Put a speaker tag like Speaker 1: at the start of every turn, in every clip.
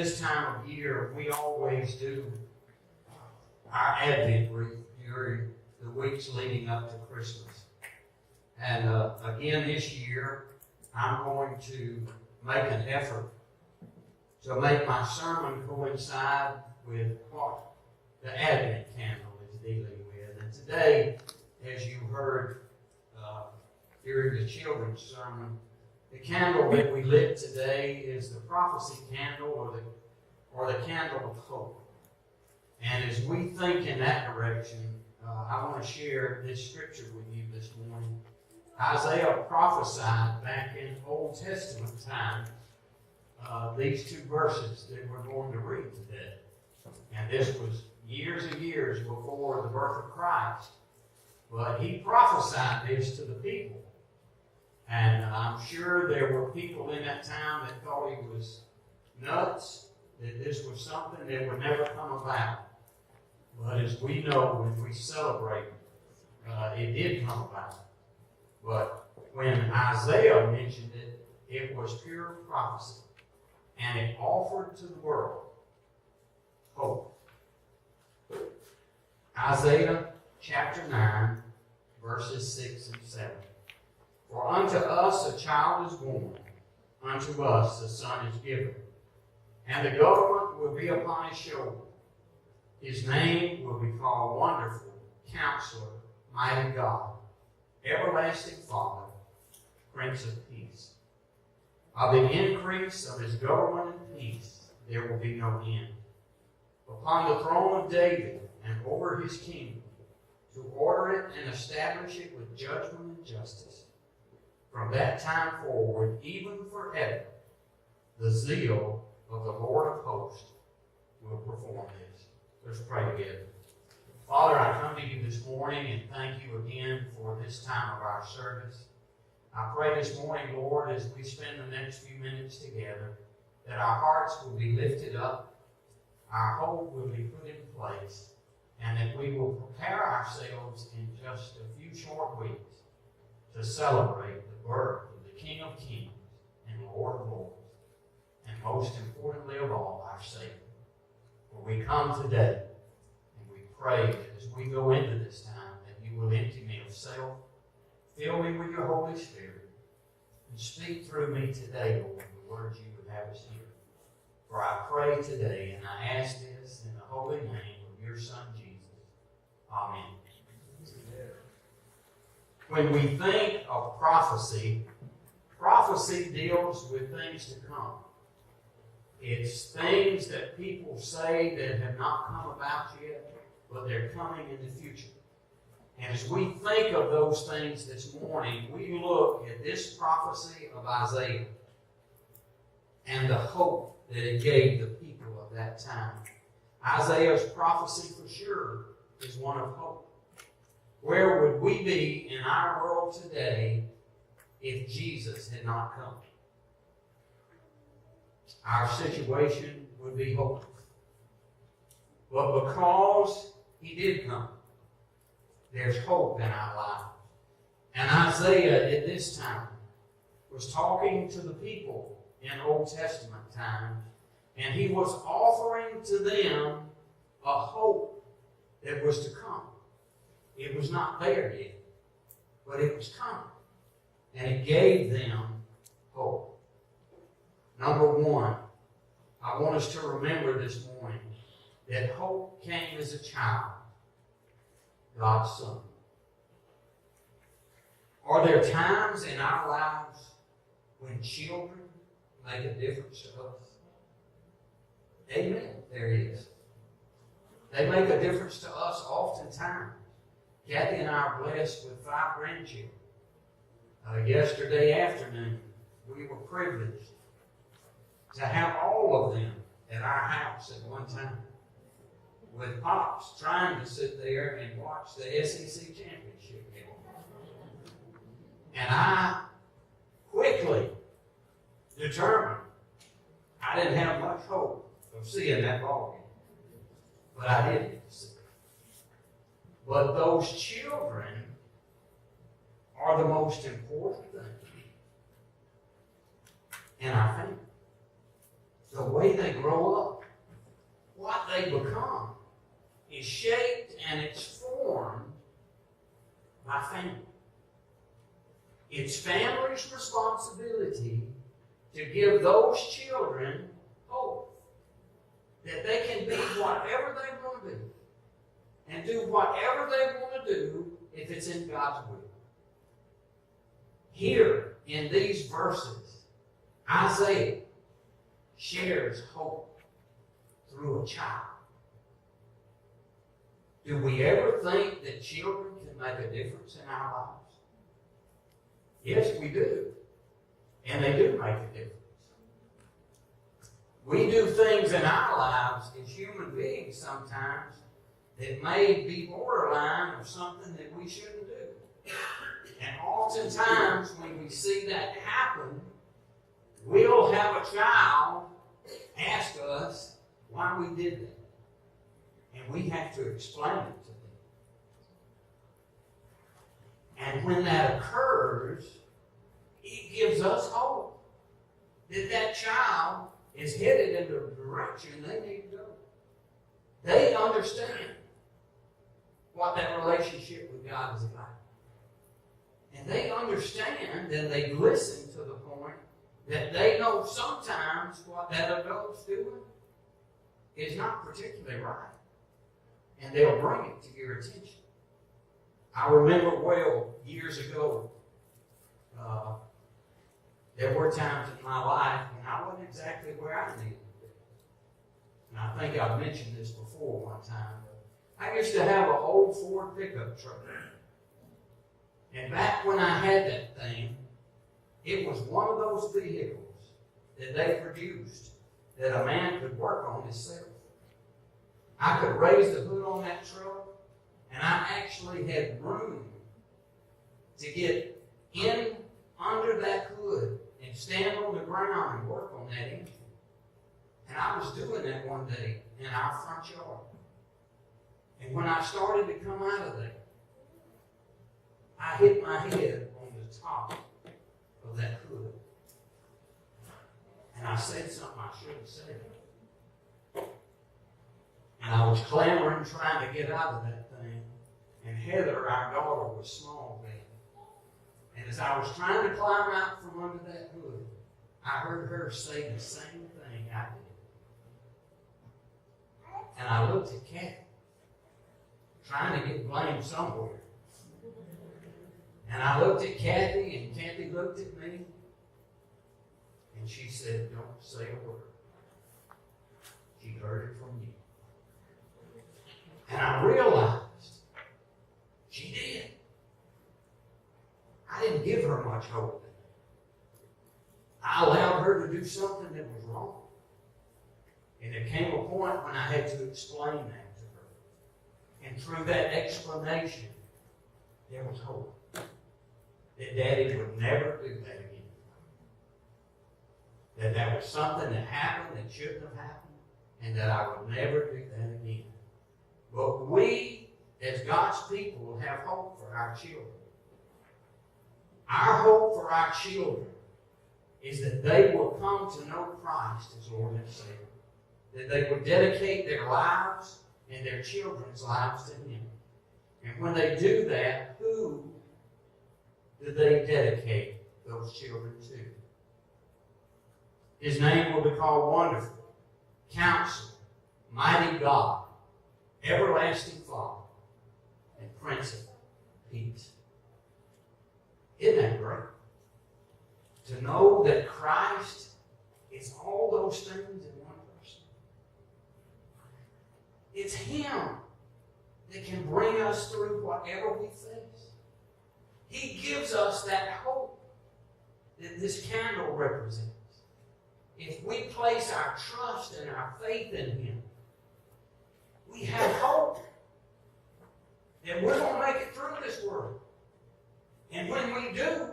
Speaker 1: this time of year, we always do our Advent wreath during the weeks leading up to Christmas. And again this year, I'm going to make an effort to make my sermon coincide with what the Advent candle is dealing with. And today, as you heard during the children's sermon, the candle that we lit today is the prophecy candle, or the candle of hope. And as we think in that direction, I want to share this scripture with you this morning. Isaiah prophesied back in Old Testament time these two verses that we're going to read today. And this was years and years before the birth of Christ. But he prophesied this to the people. And I'm sure there were people in that time that thought he was nuts, that this was something that would never come about. But as we know, when we celebrate, it did come about. But when Isaiah mentioned it, it was pure prophecy. And it offered to the world hope. Isaiah chapter 9, verses 6 and 7. For unto us a child is born, unto us a son is given, and the government will be upon his shoulder. His name will be called Wonderful, Counselor, Mighty God, Everlasting Father, Prince of Peace. Of the increase of his government and peace there will be no end. Upon the throne of David and over his kingdom, to order it and establish it with judgment and justice. From that time forward, even forever, the zeal of the Lord of hosts will perform this. Let's pray together. Father, I come to you this morning and thank you again for this time of our service. I pray this morning, Lord, as we spend the next few minutes together, that our hearts will be lifted up, our hope will be put in place, and that we will prepare ourselves in just a few short weeks to celebrate the birth of the King of Kings and Lord of Lords, and most importantly of all, our Savior. For we come today, and we pray that as we go into this time, that you will empty me of self, fill me with your Holy Spirit, and speak through me today, Lord, the words you would have us hear. For I pray today, and I ask this in the holy name of your Son, Jesus. Amen. When we think of prophecy, prophecy deals with things to come. It's things that people say that have not come about yet, but they're coming in the future. And as we think of those things this morning, we look at this prophecy of Isaiah and the hope that it gave the people of that time. Isaiah's prophecy for sure is one of hope. Where would we be in our world today if Jesus had not come? Our situation would be hopeless. But because he did come, there's hope in our lives. And Isaiah at this time was talking to the people in Old Testament times, and he was offering to them a hope that was to come. It was not there yet, but it was coming. And it gave them hope. Number one, I want us to remember this morning that hope came as a child, God's Son. Are there times in our lives when children make a difference to us? Amen. There is. They make a difference to us oftentimes. Kathy and I are blessed with 5 grandchildren. Yesterday afternoon, we were privileged to have all of them at our house at one time, with Pops trying to sit there and watch the SEC championship game. And I quickly determined I didn't have much hope of seeing that ball game. But I did get to see it. But those children are the most important thing in our family. the way they grow up, what they become, is shaped and it's formed by family. It's family's responsibility to give those children hope that they can be whatever they want to be and do whatever they want to do if it's in God's will. Here in these verses, Isaiah shares hope through a child. Do we ever think that children can make a difference in our lives? Yes, we do. And they do make a difference. We do things in our lives as human beings sometimes that may be borderline of something that we shouldn't do. And oftentimes when we see that happen, we'll have a child ask us why we did that. And we have to explain it to them. And when that occurs, it gives us hope that that child is headed in the direction they need to go. They understand what that relationship with God is like. And they understand and they listen to the point that they know sometimes what that adult's doing is not particularly right. And they'll bring it to your attention. I remember well, years ago, there were times in my life when I wasn't exactly where I needed to be. And I think I've mentioned this before one time. I used to have an old Ford pickup truck. And back when I had that thing, it was one of those vehicles that they produced that a man could work on himself. I could raise the hood on that truck, and I actually had room to get in under that hood and stand on the ground and work on that engine. And I was doing that one day in our front yard. And when I started to come out of there, I hit my head on the top of that hood. And I said something I shouldn't have said. And I was clamoring, trying to get out of that thing. And Heather, our daughter, was small then. And as I was trying to climb out from under that hood, I heard her say the same thing I did. And I looked at Kathy, trying to get blamed somewhere. And I looked at Kathy, and Kathy looked at me, and she said, "Don't say a word." She heard it from you. And I realized she did. I didn't give her much hope. I allowed her to do something that was wrong. And there came a point when I had to explain that to her. And through that explanation, there was hope. That Daddy would never do that again. That was something that happened that shouldn't have happened, and that I would never do that again. But we, as God's people, have hope for our children. Our hope for our children is that they will come to know Christ as Lord and Savior. That they will dedicate their lives and their children's lives to Him. And when they do that, who do they dedicate those children to? His name will be called Wonderful, Counselor, Mighty God, Everlasting Father, and Prince of Peace. Isn't that great? To know that Christ is all those things in one person. It's Him that can bring us through whatever we face. He gives us that hope that this candle represents. If we place our trust and our faith in Him, we have hope that we're going to make it through this world. And when we do,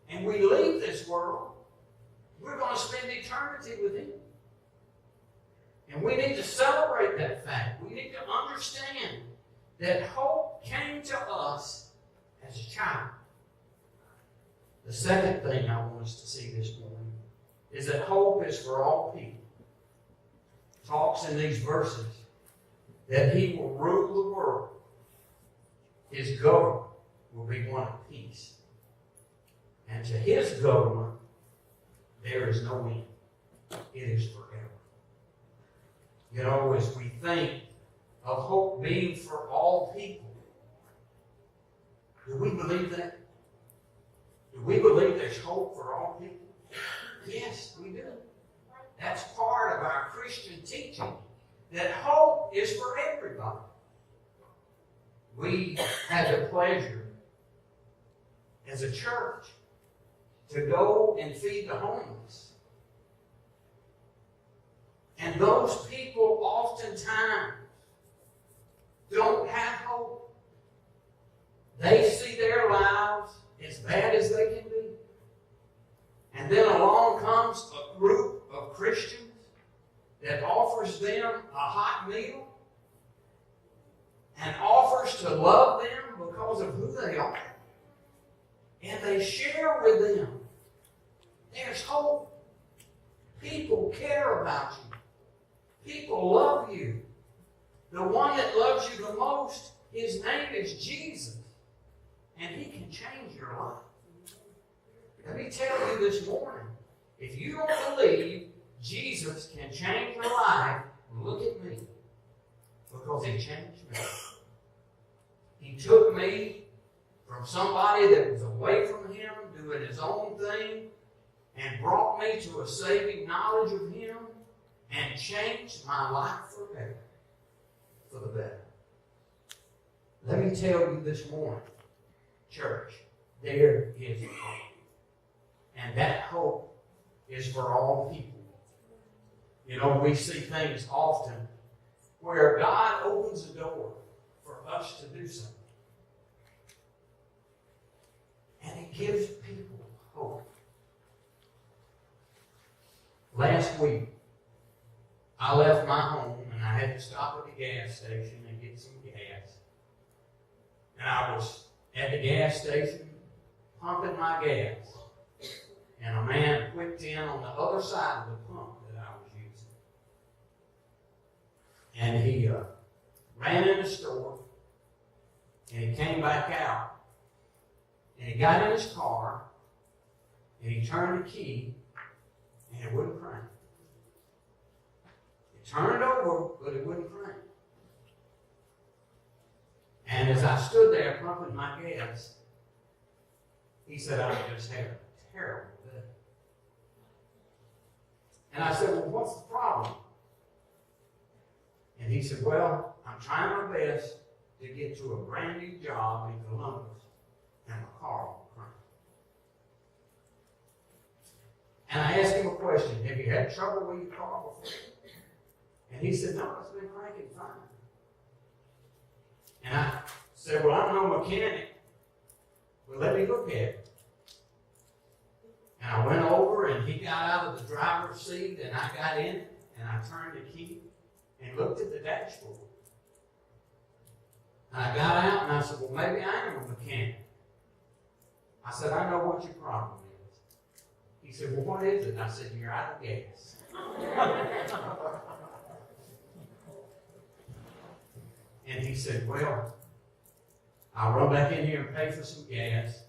Speaker 1: and we leave this world, we're going to spend eternity with Him. And we need to celebrate that fact. We need to understand that hope came to us as a child. The second thing I want us to see this morning is that hope is for all people. talks in these verses that he will rule the world. His government will be one of peace. And to his government, there is no end. It is forever. You know, as we think of hope being for all people, do we believe that? Do we believe there's hope for all people? Yes, we do. That's part of our Christian teaching, that hope is for everybody. We had the pleasure as a church to go and feed the homeless. And those people oftentimes don't have hope. They see their lives as bad as they can be. And then along comes a group of Christians that offers them a hot meal and offers to love them because of who they are. And they share with them. There's hope. People care about you. People love you. The one that loves you the most, his name is Jesus. And he can change your life. Let me tell you this morning, if you don't believe Jesus can change your life, look at me. Because he changed me. He took me from somebody that was away from him, doing his own thing, and brought me to a saving knowledge of him, and changed my life forever, for the better. Let me tell you this morning, church, there is hope. And that hope is for all people. You know, we see things often where God opens a door for us to do something. And it gives people hope. Last week, I left my home and I had to stop at the gas station and get some gas. And I was at the gas station pumping my gas. And a man whipped in on the other side of the pump that I was using. And he ran in the store. And he came back out. And he got in his car. And he turned the key. And it wouldn't crank. It turned over, but it wouldn't crank. And as I stood there pumping my gas, he said, I just had a terrible day. And I said, well, what's the problem? And he said, well, I'm trying my best to get to a brand new job in Columbus, and my car won't crank. And I asked him a question, have you had trouble with your car before? And he said, no, it's been cranking fine. And I said, well, I'm no mechanic. Well, let me look at it. And I went over, and he got out of the driver's seat, and I got in it, and I turned the key and looked at the dashboard. And I got out, and I said, well, maybe I am a mechanic. I said, I know what your problem is. He said, well, what is it? And I said, you're out of gas. And he said, well, I'll run back in here and pay for some gas.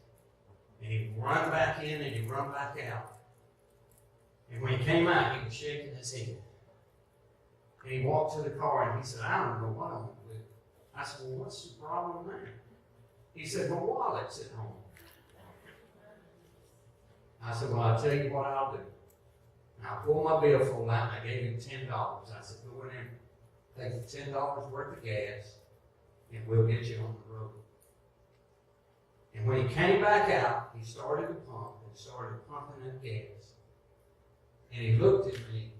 Speaker 1: And he'd run back in and he'd run back out. And when he came out, he was shaking his head. And he walked to the car and he said, I don't know what I'm going to do. I said, well, what's the problem there? He said, my wallet's at home. I said, well, I'll tell you what I'll do. And I pulled my billfold out and I gave him $10. I said, go in there, take $10 worth of gas, and we'll get you on the road. And when he came back out, he started to pump and started pumping that gas. And he looked at me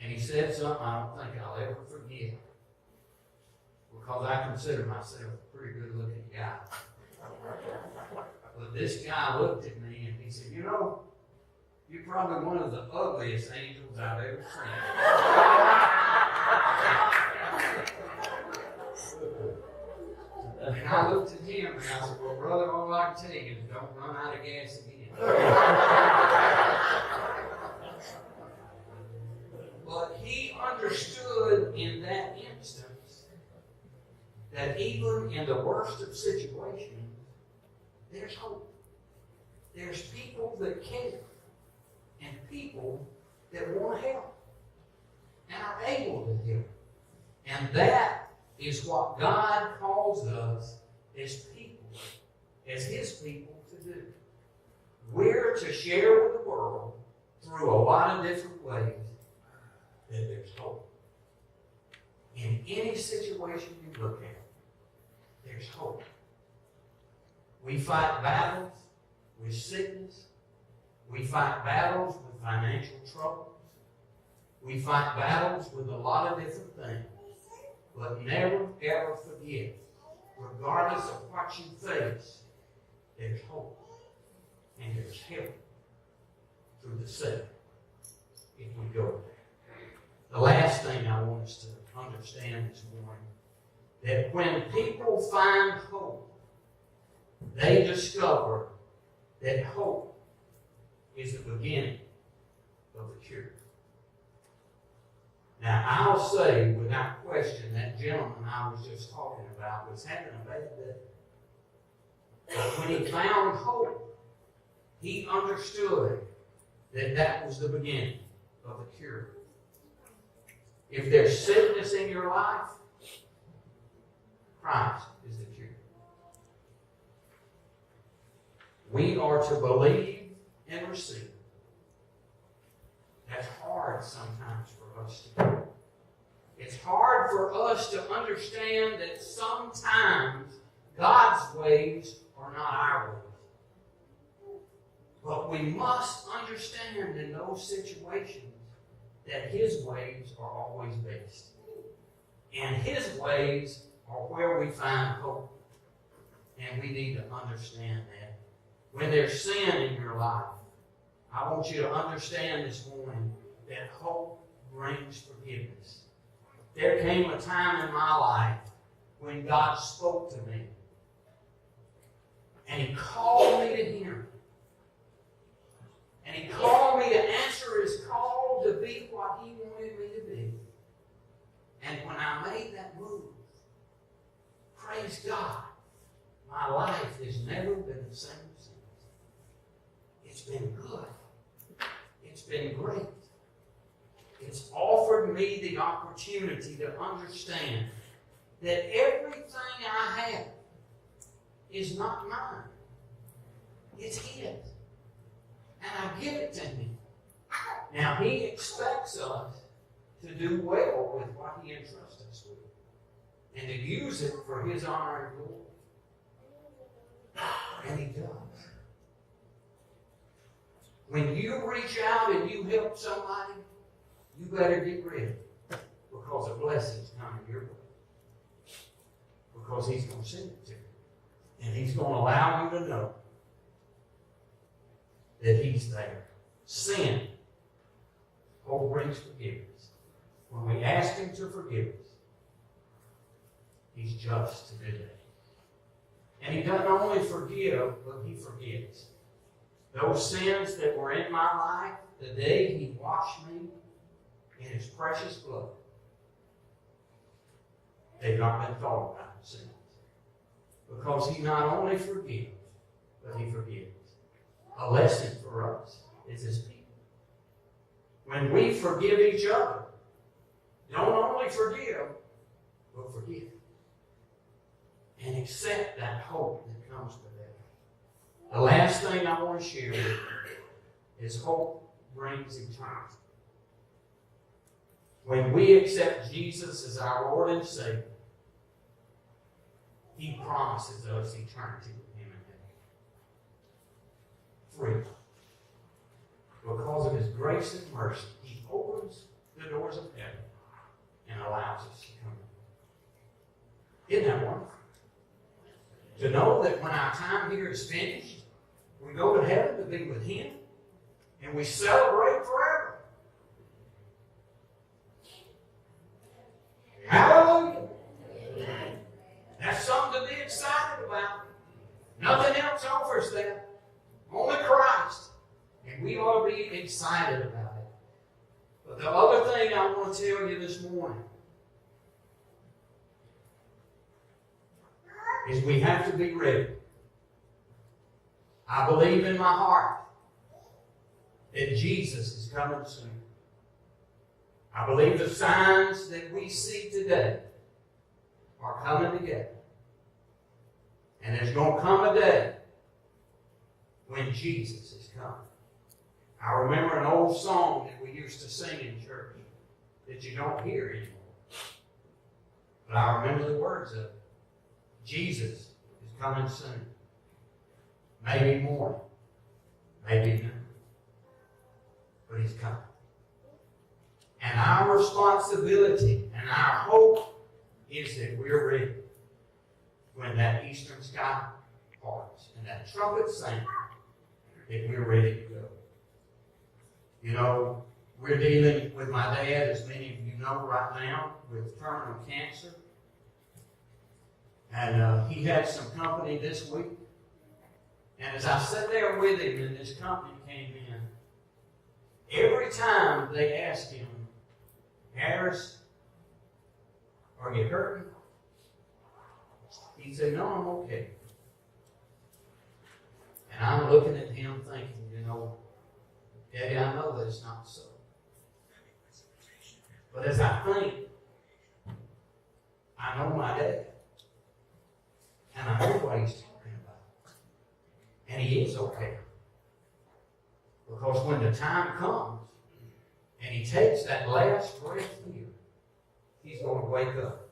Speaker 1: and he said something I don't think I'll ever forget, because I consider myself a pretty good looking guy. But this guy looked at me and he said, you know, you're probably one of the ugliest angels I've ever seen. And I looked at him and I said, well, brother, all I can tell you is don't run out of gas again. But he understood in that instance that even in the worst of situations, there's hope. There's people that care and people that want to help and are able to help. And that is what God calls us as people, as His people to do. We're to share with the world through a lot of different ways that there's hope. In any situation you look at, there's hope. We fight battles with sickness. We fight battles with financial troubles. We fight battles with a lot of different things. But never, ever forget, regardless of what you face, there's hope. And there's help through the Savior if we go there. The last thing I want us to understand this morning, that when people find hope, they discover that hope is the beginning of the cure. Now, I'll say without question that gentleman I was just talking about was having a bad day. But when he found hope, he understood that that was the beginning of the cure. If there's sickness in your life, Christ is the cure. We are to believe and receive. That's hard sometimes for us to do. It's hard for us to understand that sometimes God's ways are not our ways. But we must understand in those situations that His ways are always best. And His ways are where we find hope. And we need to understand that. When there's sin in your life, I want you to understand this morning that hope brings forgiveness. There came a time in my life when God spoke to me. And He called me to Him. And He called me to answer His call to be what He wanted me to be. And when I made that move, praise God, my life has never been the same since. It's been good. It's been great. It's offered me the opportunity to understand that everything I have is not mine. It's His. And I give it to Him. Now, He expects us to do well with what He entrusts us with and to use it for His honor and glory. And He does. When you reach out and you help somebody, you better get ready because a blessing's coming your way. Because He's going to send it to you. And He's going to allow you to know that He's there. Sin, hope brings forgiveness. When we ask Him to forgive us, He's just to do that. And He doesn't only forgive, but He forgets. Those sins that were in my life, the day He washed me in His precious blood, they've not been thought about since. Because He not only forgives, but He forgives. A lesson for us is His people. When we forgive each other, don't only forgive, but forgive. And accept that hope that comes with that. The last thing I want to share with you is hope brings eternity. When we accept Jesus as our Lord and Savior, He promises us eternity with Him in heaven. Free. Because of His grace and mercy, He opens the doors of heaven and allows us to come in. Isn't that wonderful? To know that when our time here is finished, we go to heaven to be with Him and we celebrate forever. Hallelujah! That's something to be excited about. Nothing else offers that. Only Christ. And we ought to be excited about it. But But the other thing I want to tell you this morning is we have to be ready. I believe in my heart that Jesus is coming soon. I believe the signs that we see today are coming together. And there's going to come a day when Jesus is coming. I remember an old song that we used to sing in church that you don't hear anymore. But I remember the words of it. Jesus is coming soon. Maybe morning, maybe noon. But He's coming. And our responsibility and our hope is that we're ready when that eastern sky parts and that trumpet sounds, that we're ready to go. You know, we're dealing with my dad, as many of you know right now, with terminal cancer. And he had some company this week. And as I sat there with him and this company came in, every time they asked him, Harris, are you hurting? He said, no, I'm okay. And I'm looking at him thinking, you know, Daddy, I know that it's not so. But as I think, I know my dad. And I know what he's talking about. And he is okay. Because when the time comes, and he takes that last breath here, he's going to wake up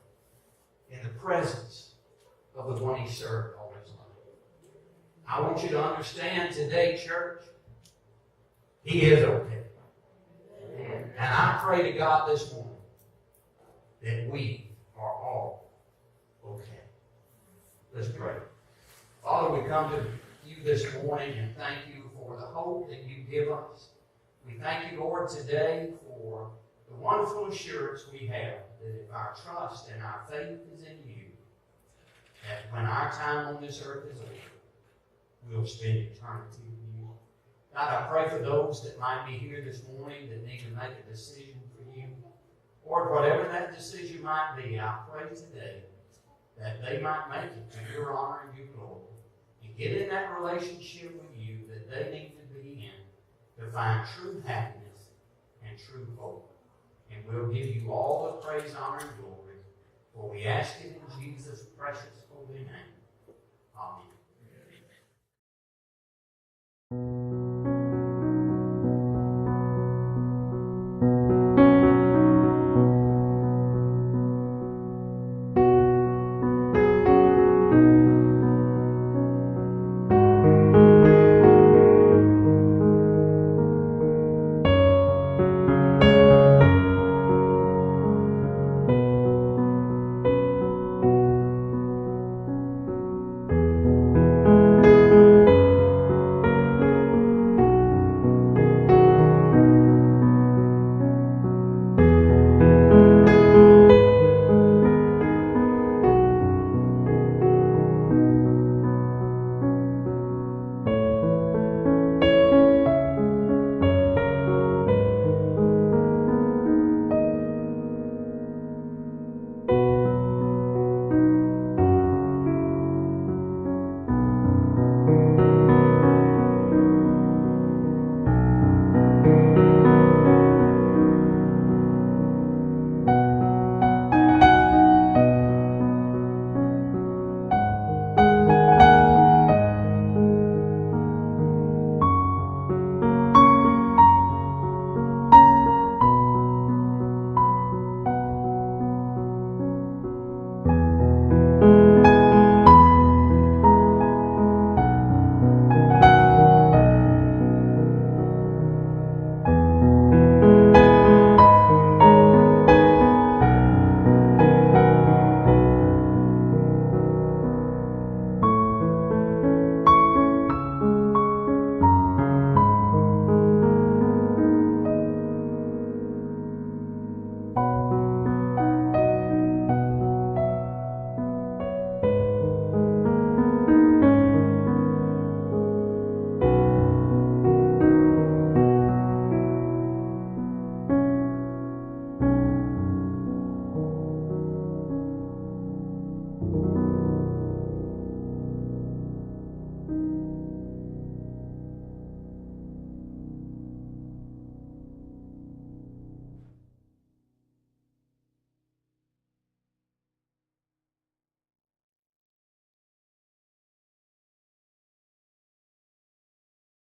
Speaker 1: in the presence of the one he served all his life. I want you to understand today, church, he is okay. And I pray to God this morning that we are all okay. Let's pray. Father, we come to you this morning and thank you for the hope that you give us. We thank you, Lord, today for the wonderful assurance we have that if our trust and our faith is in you, that when our time on this earth is over, we'll spend eternity with you. God, I pray for those that might be here this morning that need to make a decision for you. Lord, whatever that decision might be, I pray today that they might make it to your honor and your glory and get in that relationship with you that they need to be in to find true happiness and true hope. And we'll give you all the praise, honor, and glory, for we ask it in Jesus' precious holy name. Amen.